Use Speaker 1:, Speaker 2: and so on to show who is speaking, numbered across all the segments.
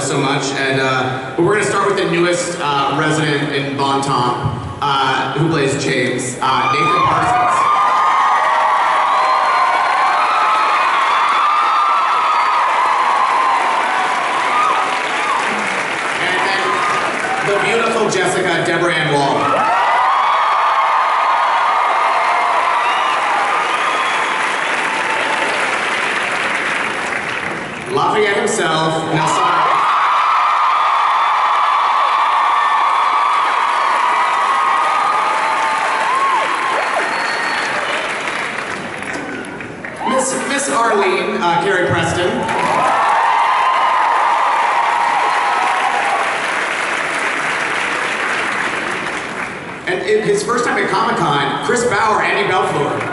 Speaker 1: love so much. And but we're gonna start with the newest resident in Bon Ton, who plays James, Nathan Parsons. And then the beautiful Jessica, Deborah and Woll. Lafayette himself, Nelsan. Miss Arlene, Carrie Preston. And his first time at Comic-Con, Chris Bauer, Andy Bellefleur.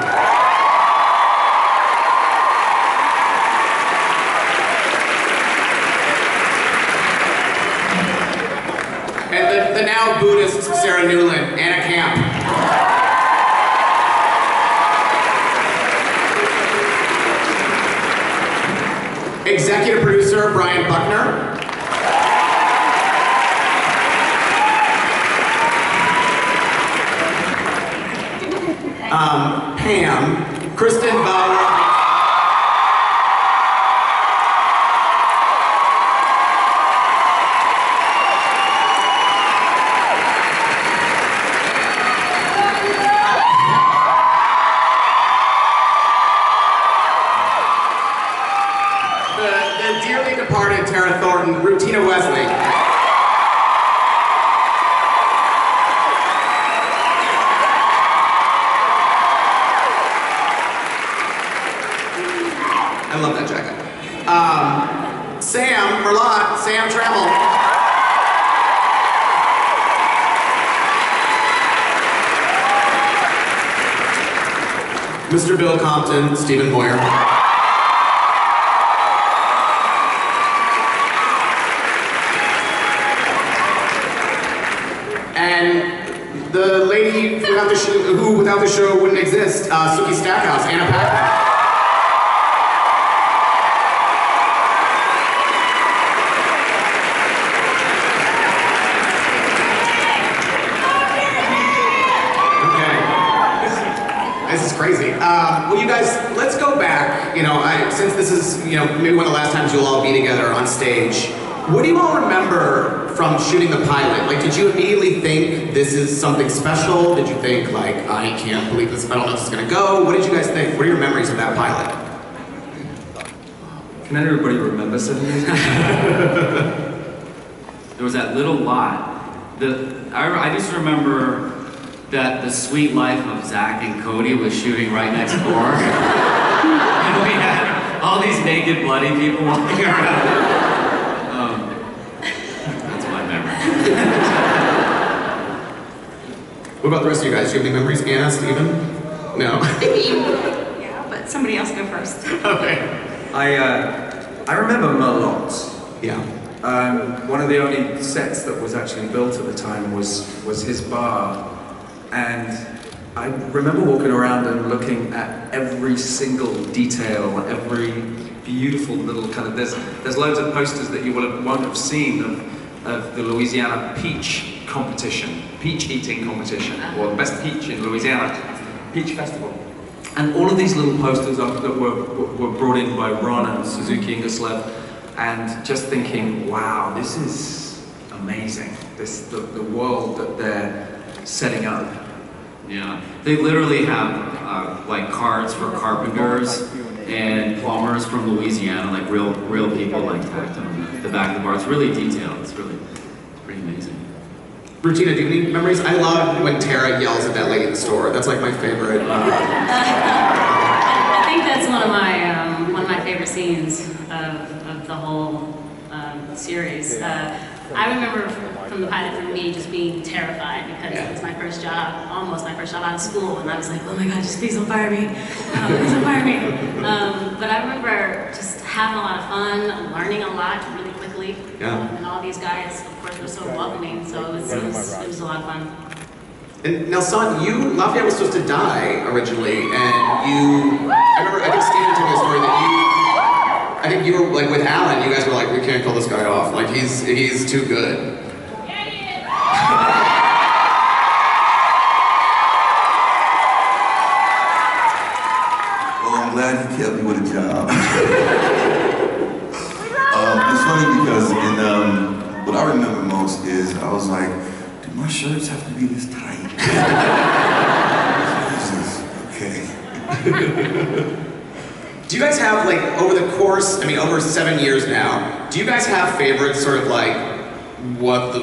Speaker 1: The now Buddhist Sarah Newlin, Anna Camp. Executive producer Brian Buckner. Pam, Kristin, Bauer. Thornton, Rutina, Wesley. I love that jacket. Sam, Merlotte, Sam Trammell. Mr. Bill Compton, Stephen Moyer. And the lady who without the show wouldn't exist, Sookie Stackhouse, Anna Paquin. Okay. This is crazy. Well, you guys, let's go back. You know, since this is, you know, maybe one of the last times you'll all be together on stage. What do you all remember from shooting the pilot? Like, did you immediately think this is something special? Did you think, like, I can't believe this, I don't know if this is gonna go? What did you guys think? What are your memories of that pilot?
Speaker 2: Can everybody remember something?
Speaker 3: There was that little lot. I just remember that The Sweet Life of Zach and Cody was shooting right next door. And we had all these naked, bloody people walking around.
Speaker 1: What about the rest of you guys? Do you have any memories? Anna, Stephen? No?
Speaker 4: Yeah, but somebody else go first.
Speaker 1: Okay.
Speaker 2: I remember Merlotte.
Speaker 1: Yeah.
Speaker 2: One of the only sets that was actually built at the time was his bar. And I remember walking around and looking at every single detail, every beautiful little kind of, there's loads of posters that you won't have seen of the Louisiana peach competition, peach eating competition, or the best peach in Louisiana, peach festival. And all of these little posters that were brought in by Ron and Suzuki Ingerslev, and just thinking, wow, this is amazing. The world that they're setting up.
Speaker 3: Yeah, they literally have like cards for carpenters and plumbers from Louisiana, like real people like tacked on the back of the bar. It's really detailed. It's pretty amazing.
Speaker 1: Rutina, do you have any memories? I love when Tara yells at that lady in the store. That's like my favorite.
Speaker 5: I think that's one of my favorite scenes of the whole series. I remember from the pilot for me just being terrified because it was my first job, almost my first job out of school, and I was like, oh my God, just please don't fire me. Please don't fire me. But I remember just having a lot of fun, learning a lot really quickly.
Speaker 1: Yeah.
Speaker 5: And all these guys, of course, were so welcoming, so it was a lot of fun.
Speaker 1: And Nelsan, Lafayette was supposed to die originally, and I think Stephen told me a story that I think you were like with Alan. You guys were like, we can't kill this guy off. Like he's too good.
Speaker 6: Well, I'm glad you kept me with a job. It's funny because what I remember most is I was like, do my shirts have to be this tight? Jesus, okay.
Speaker 1: Do you guys have, like, over the course, I mean, over 7 years now, do you guys have favorite sort of, like, what the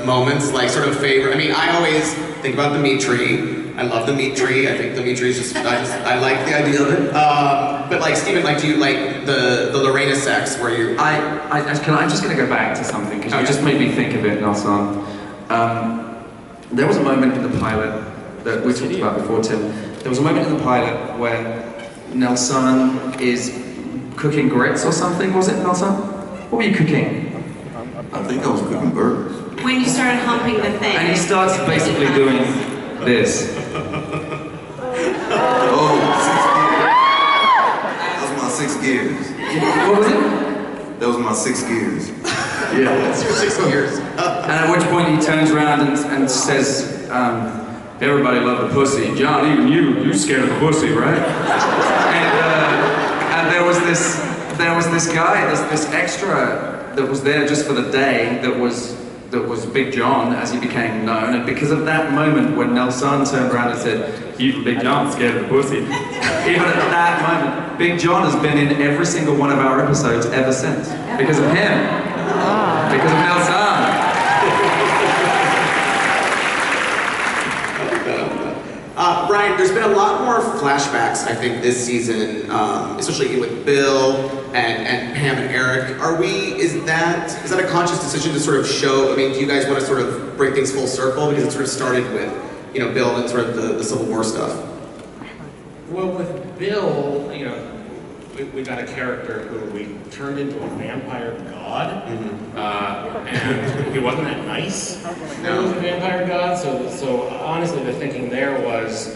Speaker 1: moments, like, sort of favorite? I mean, I always think about the meat tree. I love the meat tree. I think the meat tree is just, I like the idea of it. But, like, Stephen, like, do you like the Lorena sex where you...
Speaker 2: I'm just going to go back to something, because you just made me think of it, Nelsan. There was a moment in the pilot that we talked about before, Tim. There was a moment in the pilot where Nelsan is cooking grits or something, was it, Nelsan? What were you cooking?
Speaker 6: I think I was cooking burgers.
Speaker 4: When you started humping the thing.
Speaker 2: And he starts basically doing this.
Speaker 6: Oh, 6 gears. That was my 6 gears.
Speaker 2: What was it?
Speaker 6: That was my 6 gears.
Speaker 2: Yeah.
Speaker 1: That's your 6 years.
Speaker 2: And at which point he turns around and says, everybody loved the pussy. John, even you scared of the pussy, right? And there was this guy, this extra that was there just for the day that was Big John as he became known, and because of that moment when Nelsan turned around and said, even Big John scared of the pussy, even at that moment, Big John has been in every single one of our episodes ever since. Because of him. Because of Nelsan.
Speaker 1: Brian, there's been a lot more flashbacks, I think, this season, especially with Bill and Pam and Eric. Is that a conscious decision to sort of show, I mean, do you guys want to sort of bring things full circle? Because it sort of started with, you know, Bill and sort of the Civil War stuff.
Speaker 7: Well, with Bill, you know, we got a character who we turned into a vampire god, and he wasn't that nice when he was a vampire god. So honestly, the thinking there was,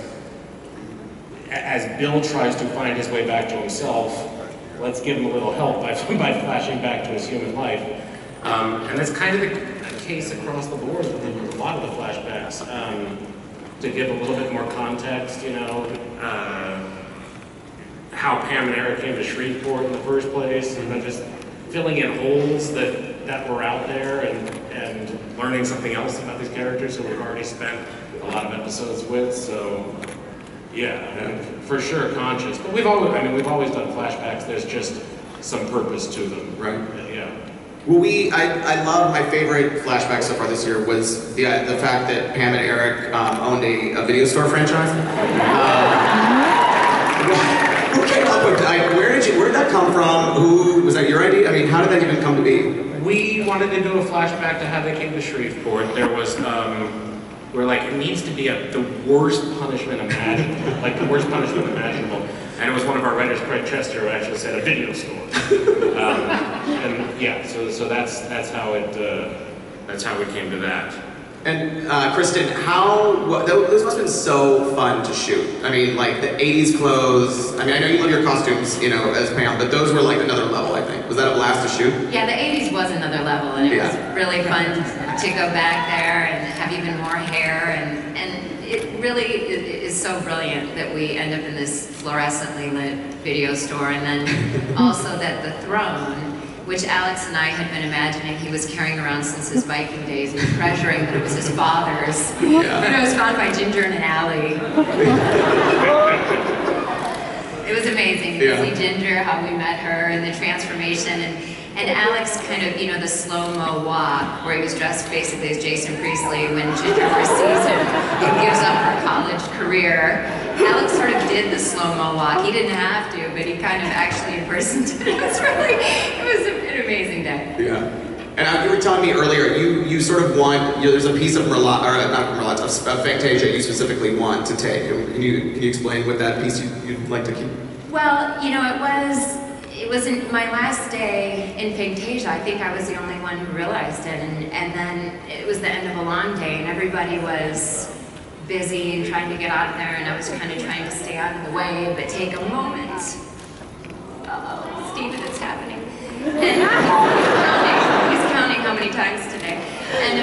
Speaker 7: as Bill tries to find his way back to himself, let's give him a little help by flashing back to his human life. And that's kind of the case across the board with a lot of the flashbacks. To give a little bit more context, you know, how Pam and Eric came to Shreveport in the first place, and then just filling in holes that were out there, and learning something else about these characters who we've already spent a lot of episodes with. So, yeah, and for sure conscious. But we've always done flashbacks. There's just some purpose to them,
Speaker 1: right?
Speaker 7: Yeah.
Speaker 1: Well, I love, my favorite flashback so far this year was the fact that Pam and Eric owned a video store franchise. Who came up with that? Where did that come from? Was that your idea? I mean, how did that even come to be?
Speaker 7: We wanted to do a flashback to how they came to Shreveport. There was, we're like, it needs to be the worst punishment imaginable, like the worst punishment imaginable. And it was one of our writers, Craig Chester, who actually said a video store. And yeah, so that's how we came to that.
Speaker 1: And Kristin, those must have been so fun to shoot. I mean, like the 80s clothes. I mean, I know you love your costumes, you know, as Pam, but those were like another level, I think. Was that a blast to shoot?
Speaker 8: Yeah, the 80s was another level, and it was really fun to go back there and have even more hair, and it really is so brilliant that we end up in this fluorescently lit video store, and then also that the throne, which Alex and I had been imagining he was carrying around since his Viking days and treasuring that it was his father's. Yeah. And it was found by Ginger in an alley. It was amazing to see Ginger, how we met her, and the transformation, and Alex kind of, you know, the slow-mo walk, where he was dressed basically as Jason Priestley when Ginger first sees him and gives up her college career. Alex sort of did the slow-mo walk. He didn't have to, but he kind of actually in person did it. It was an amazing day.
Speaker 1: Yeah. And you were telling me earlier, you sort of want, you know, there's a piece of Merlotte, or not Merlotte, of Fantasia you specifically want to take. Can you explain what that piece you'd like to keep?
Speaker 8: Well, you know, it was in my last day in Fantasia. I think I was the only one who realized it, and then it was the end of a long day, and everybody was busy and trying to get out of there, and I was kind of trying to stay out of the way, but take a moment. Uh-oh, Stephen, it's happening. And he's counting how many times today. And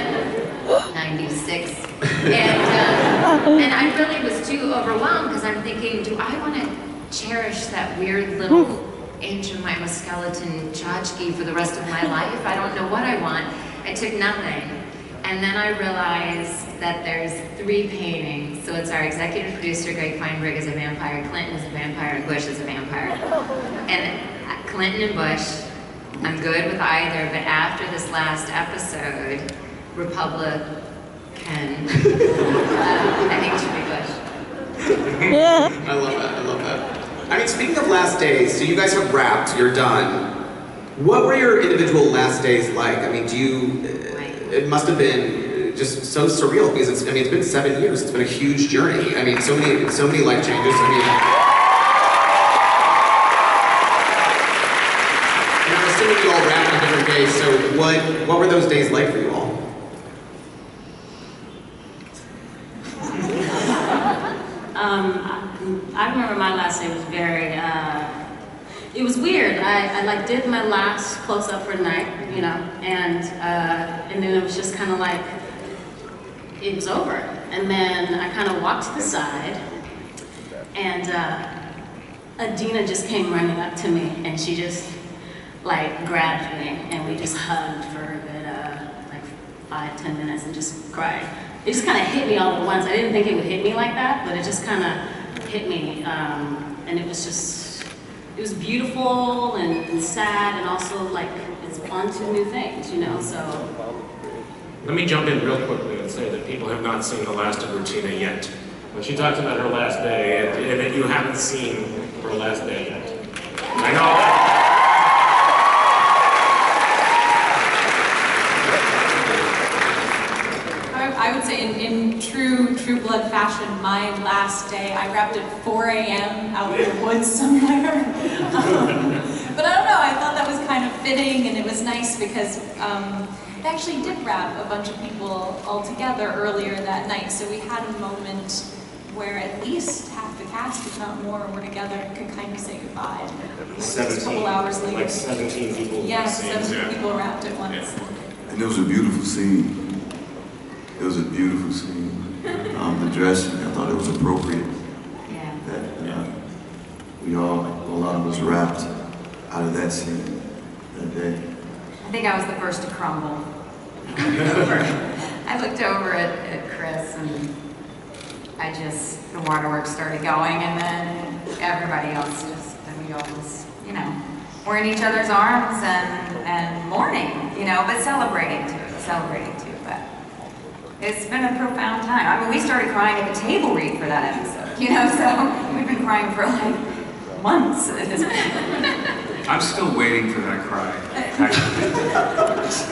Speaker 8: 96. And I really was too overwhelmed because I'm thinking, do I want to cherish that weird little ancient skeleton tchotchke for the rest of my life? I don't know what I want. I took nothing. And then I realized that there's 3 paintings. So it's our executive producer, Greg Feinberg, is a vampire, Clinton is a vampire, and Bush is a vampire. And Clinton and Bush, I'm good with either, but after this last episode, Republican, I think it should be Bush.
Speaker 1: I love that, I love that. I mean, speaking of last days, so you guys have wrapped, you're done. What were your individual last days like? I mean, it must have been just so surreal because it's been 7 years. It's been a huge journey. I mean, so many life changes. I mean, and I'm assuming you all wrapped on different days. So what were those days like for you all?
Speaker 5: I remember my last day was very, it was weird. I did my last close-up for the night, you know, and then it was just kind of like, it was over. And then I kind of walked to the side, and Adina just came running up to me, and she just, grabbed me, and we just hugged for a good, 5-10 minutes and just cried. It just kind of hit me all at once. I didn't think it would hit me like that, but it just kind of hit me, and it was beautiful and sad, and also it's on to new things, you know. So
Speaker 7: let me jump in real quickly and say that people have not seen the last of Rutina yet. When she talks about her last day, and that you haven't seen her last day yet. I know.
Speaker 9: I would say in true blood fashion, my last day, I wrapped at 4 a.m. out in the woods somewhere. But I don't know, I thought that was kind of fitting, and it was nice because they actually did wrap a bunch of people all together earlier that night, so we had a moment where at least half the cast, if not more, were together and could kind of say goodbye. Just a couple hours later.
Speaker 7: Like 17 people.
Speaker 9: Yes, 17 people wrapped at once.
Speaker 7: Yeah.
Speaker 6: And it was a beautiful scene. It was a beautiful scene. The dressing, I thought it was appropriate.
Speaker 8: Yeah.
Speaker 6: That a lot of us wrapped out of that scene that day.
Speaker 8: I think I was the first to crumble. I looked over at Chris, and the waterworks started going, and then everybody else we all just, were in each other's arms and mourning, but celebrating too. But it's been a profound time. I mean, we started crying at the table read for that episode, so we've been crying for months at this point.
Speaker 3: I'm still waiting for that cry.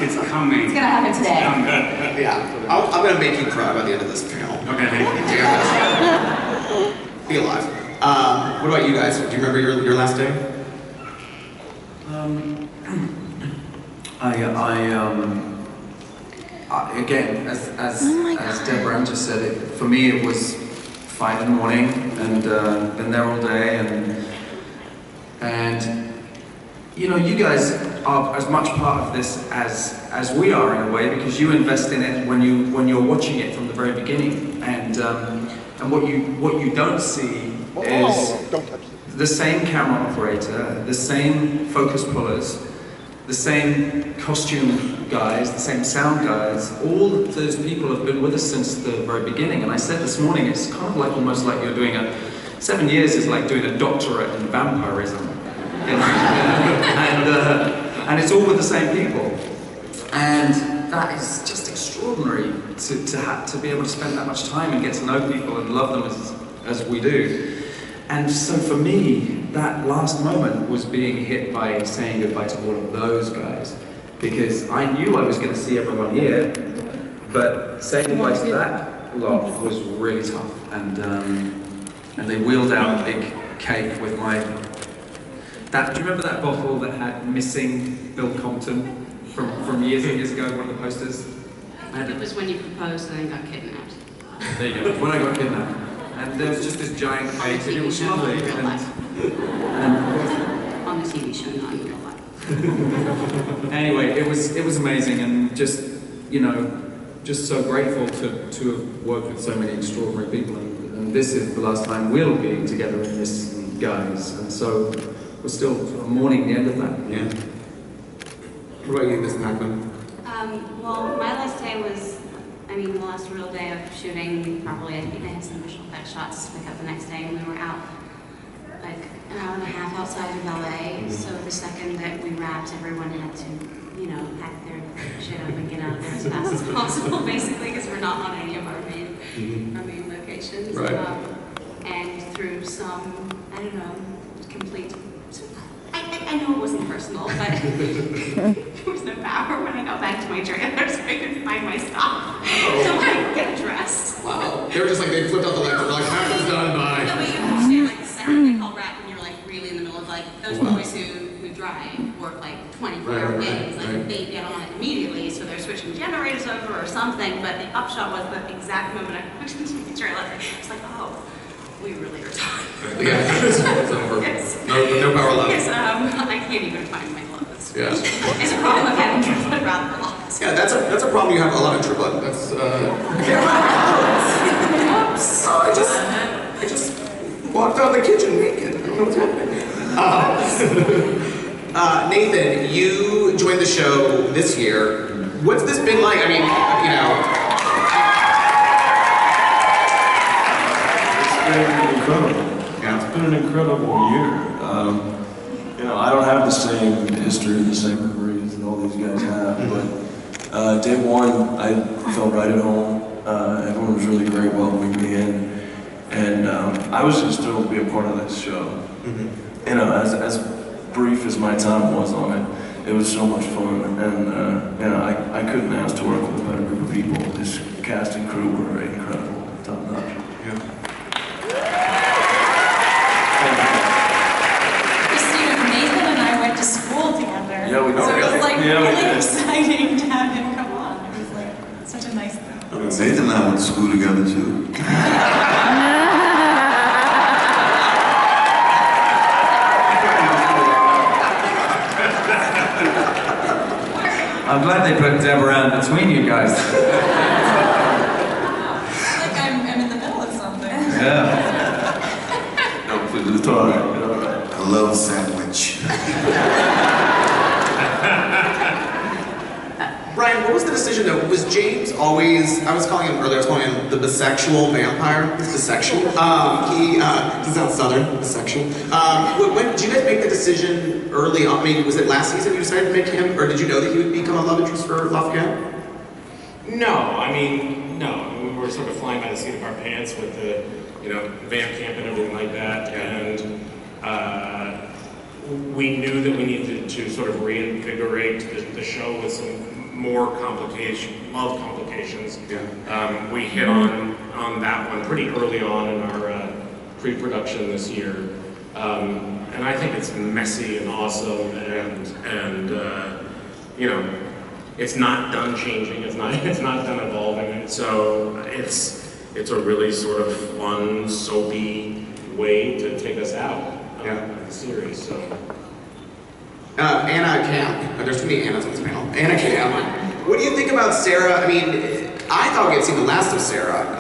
Speaker 3: It's coming.
Speaker 8: It's gonna happen today.
Speaker 1: Yeah, I'm gonna make you cry by the end of this panel.
Speaker 3: Okay, thank you.
Speaker 1: Be alive. What about you guys? Do you remember your last day?
Speaker 2: Again, as Deborah just said, for me it was 5 in the morning, and been there all day, and you guys are as much part of this as we are in a way, because you invest in it when you're watching it from the very beginning, and what you don't see is the same camera operator, the same focus pullers, the same costume guys, the same sound guys. All of those people have been with us since the very beginning. And I said this morning, it's kind of almost like you're doing 7 years is like doing a doctorate in vampirism. And it's all with the same people. And that is just extraordinary to be able to spend that much time and get to know people and love them as we do. And so for me, that last moment was being hit by saying goodbye to all of those guys, because I knew I was going to see everyone here, but saying goodbye to that lot was really tough. And they wheeled out a big cake with do you remember that bottle that had missing Bill Compton from years and years ago, one of the posters?
Speaker 4: It was when you proposed and then got kidnapped.
Speaker 2: There you go, when I got kidnapped. And there was just this giant cake, and it was lovely.
Speaker 4: On the TV show, not in real life.
Speaker 2: Anyway, it was amazing, and just, you know, just so grateful to have worked with so many extraordinary people, and this is the last time we'll be together in this, guys, and so we're still mourning the end of that.
Speaker 1: Yeah. What about you, Ms. Paquin?
Speaker 4: Well, my last day was, I mean, the last real day of shooting. Probably, I think I had some visual effects shots to pick up the next day, and we were out like an hour and a half outside of LA. So the second that we wrapped, everyone had to, you know, pack their shit up and get out of there as fast as possible, basically, because we're not on any of our main locations.
Speaker 1: Right.
Speaker 4: And through some, I don't know, complete. I know it wasn't personal, but there was no power when I got back to my trailer, so I couldn't find my stuff. So I get dressed.
Speaker 1: Wow. They were just like, they flipped out the lights and were like, Paquin's done, bye.
Speaker 4: No, but you understand, like, the second they call rap when you're like really in the middle of like, those boys who drive work like 24-hour days, like they get on it immediately, so they're switching generators over or something, but the upshot was the exact moment I walked into the trailer, it's like, oh, we really are tired.
Speaker 1: Yeah, it's over.
Speaker 4: Yes.
Speaker 1: No power left.
Speaker 4: Yes, I can't even find my clothes.
Speaker 1: Yeah.
Speaker 4: It's a problem of having True Blood rather lost.
Speaker 1: Yeah, that's a problem you have a lot of True Blood. That's I can't find my clothes. So I just walked out of the kitchen naked. I don't know what's happening. Nathan, you joined the show this year. What's this been like? I mean, you know.
Speaker 10: Incredible. Yeah. It's been an incredible year. You know, I don't have the same history, the same memories that all these guys have, but day one, I felt right at home. Everyone was really great welcoming me in, and I was just thrilled to be a part of this show. You know, as brief as my time was on it, it was so much fun, and you know, I couldn't ask to work with a better group of people. This cast and crew were incredible, top notch.
Speaker 1: Yeah.
Speaker 9: Nathan and I went to school together.
Speaker 10: Yeah, we know.
Speaker 9: So it was like really
Speaker 10: did.
Speaker 9: exciting to have him come on. It was like such a nice thing.
Speaker 6: Nathan and I went to school together too.
Speaker 2: I'm glad they put Deborah in between you guys.
Speaker 9: Like I'm in the middle of something.
Speaker 2: Yeah.
Speaker 10: No, please, it's all right.
Speaker 6: I love a sandwich.
Speaker 1: Brian, what was the decision though? Was James always, I was calling him earlier, I was calling him the bisexual vampire. He's bisexual. He sounds southern, bisexual. When did you guys make the decision early on? I mean, was it last season you decided to make him, or did you know that he would become a love interest for Lafayette?
Speaker 7: No, I mean, no. We were sort of flying by the seat of our pants with the, you know, vamp camp and everything like that, and we knew that we needed to sort of reinvigorate the show with some more love complications.
Speaker 1: Yeah.
Speaker 7: We hit on that one pretty early on in our pre-production this year, and I think it's messy and awesome, and you know, it's not done changing. It's not done evolving, and so it's a really sort of fun, soapy way to take us out of the series. So.
Speaker 1: Anna Camp. There's too many Annas on this panel. Anna Camp. What do you think about Sarah? I mean, I thought we had seen the last of Sarah,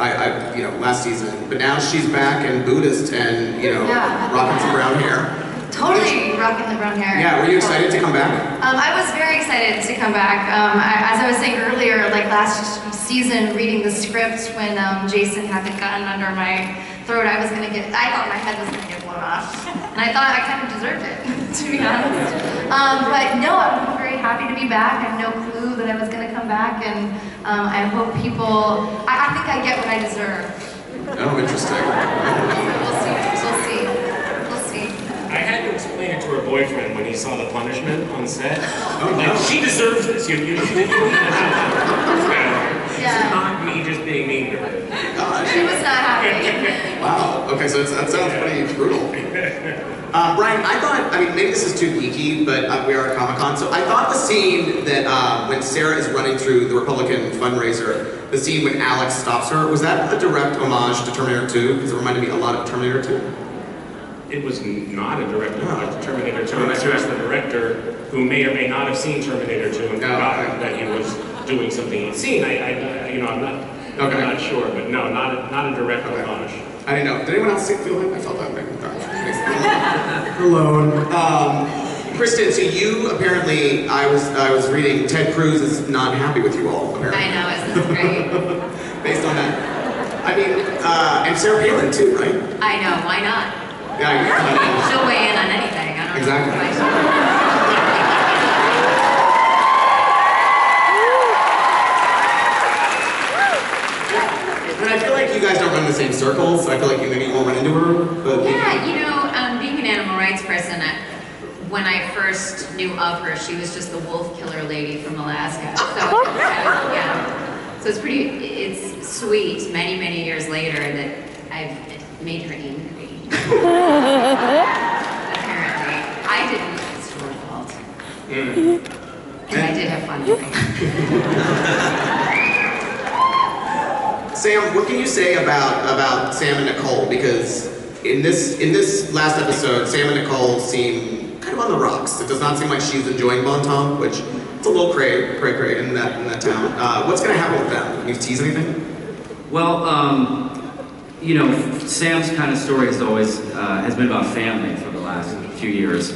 Speaker 1: you know, last season, but now she's back and Buddhist and, you know, rocking some brown hair.
Speaker 8: Totally rocking the brown hair.
Speaker 1: Yeah, were you excited to come back?
Speaker 8: I was very excited to come back. As I was saying earlier, like last season, reading the script when Jason had the gun under my throat, I thought my head was gonna get blown off. And I thought I kind of deserved it, to be honest. But no, I'm very happy to be back. I had no clue that I was gonna come back, and I hope people, I think I get what I deserve.
Speaker 1: Oh, interesting.
Speaker 8: We'll see.
Speaker 7: I had to explain it to her boyfriend when he saw the punishment on set.
Speaker 1: Oh,
Speaker 7: like,
Speaker 1: no.
Speaker 7: she deserves this. You This is not me just being mean to her.
Speaker 8: She was not happy.
Speaker 1: Wow. Okay, so that sounds pretty brutal. Brian, I thought, I mean, maybe this is too geeky, but we are at Comic-Con, so I thought the scene that when Sarah is running through the Republican fundraiser, the scene when Alex stops her, was that a direct homage to Terminator 2? Because it reminded me a lot of Terminator 2.
Speaker 7: it was not a direct homage to Terminator 2. It was just the director who may or may not have seen Terminator 2 and forgotten that he was doing something he'd seen. I'm not sure, but no, not a direct homage.
Speaker 1: I didn't know. Did anyone else feel like I felt that way? Alone. Kristin, so you apparently, I was reading, Ted Cruz is not happy with you all, apparently.
Speaker 8: I know, isn't this great?
Speaker 1: Based on that. I mean, and Sarah Palin too, right?
Speaker 8: I know, why not?
Speaker 1: Yeah,
Speaker 8: she'll weigh in on anything. I don't
Speaker 1: exactly.
Speaker 8: know.
Speaker 1: But I feel like you guys don't run in the same circles. I feel like you maybe won't run into her. But
Speaker 8: Yeah, you know, being an animal rights person, when I first knew of her, she was just the wolf killer lady from Alaska. So, yeah. So it's sweet, many, many years later, that I've made her angry. Apparently. I didn't. It's her fault. And I did have fun doing it.
Speaker 1: Sam, what can you say about Sam and Nicole? Because in this last episode, Sam and Nicole seem kind of on the rocks. It does not seem like she's enjoying Bon Temps, which it's a little cray in that town. What's going to happen with them? Can you tease anything?
Speaker 3: Well, you know, Sam's kind of story has always has been about family for the last few years,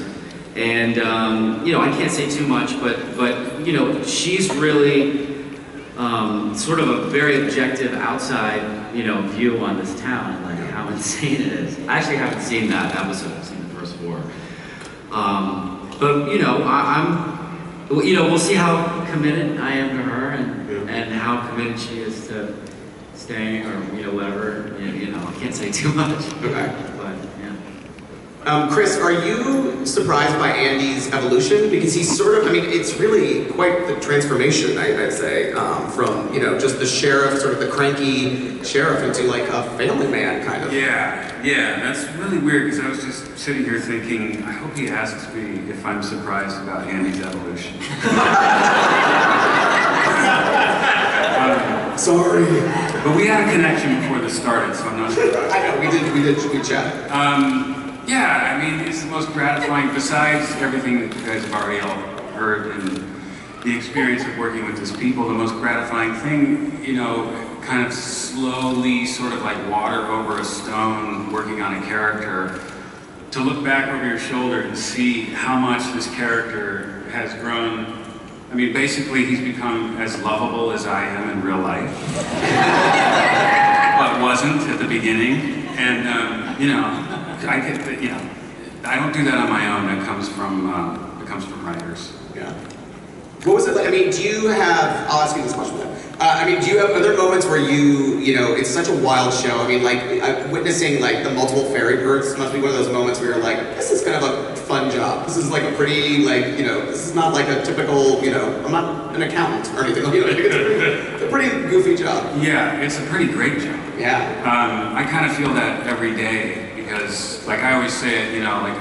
Speaker 3: and you know, I can't say too much, but you know, she's really sort of a very objective outside, you know, view on this town and like how insane it is. I actually haven't seen that episode. I've seen the first 4. But you know, you know, we'll see how committed I am to her and how committed she is to staying or, you know, whatever. You know, I can't say too much.
Speaker 1: Okay.
Speaker 3: But, yeah.
Speaker 1: Chris, are you surprised by Andy's evolution? Because he's sort of, I mean, it's really quite the transformation, I'd say, from, you know, just the sheriff, sort of the cranky sheriff into like a family man, kind of.
Speaker 11: Yeah, that's really weird because I was just sitting here thinking, I hope he asks me if I'm surprised about Andy's evolution.
Speaker 1: Sorry.
Speaker 11: But we had a connection before this started, so I'm not surprised.
Speaker 1: I know, we chat.
Speaker 11: Yeah, I mean, it's the most gratifying, besides everything that you guys have already all heard and the experience of working with these people, the most gratifying thing, you know, kind of slowly, sort of like water over a stone, working on a character, to look back over your shoulder and see how much this character has grown. I mean, basically, he's become as lovable as I am in real life, but wasn't at the beginning. And, you know, I get that, you know, I don't do that on my own. That comes from writers.
Speaker 1: Yeah. What was it like? I mean, do you have, I'll ask you this question then. I mean, are there moments where you know, it's such a wild show. I mean, like, witnessing, like, the multiple fairy births must be one of those moments where you're like, this is kind of a fun job. This is like a pretty, like, you know, this is not like a typical, you know, I'm not an accountant or anything. You know, it's a pretty goofy job.
Speaker 11: Yeah, it's a pretty great job.
Speaker 1: Yeah.
Speaker 11: I kind of feel that every day because, like I always say it, you know, like,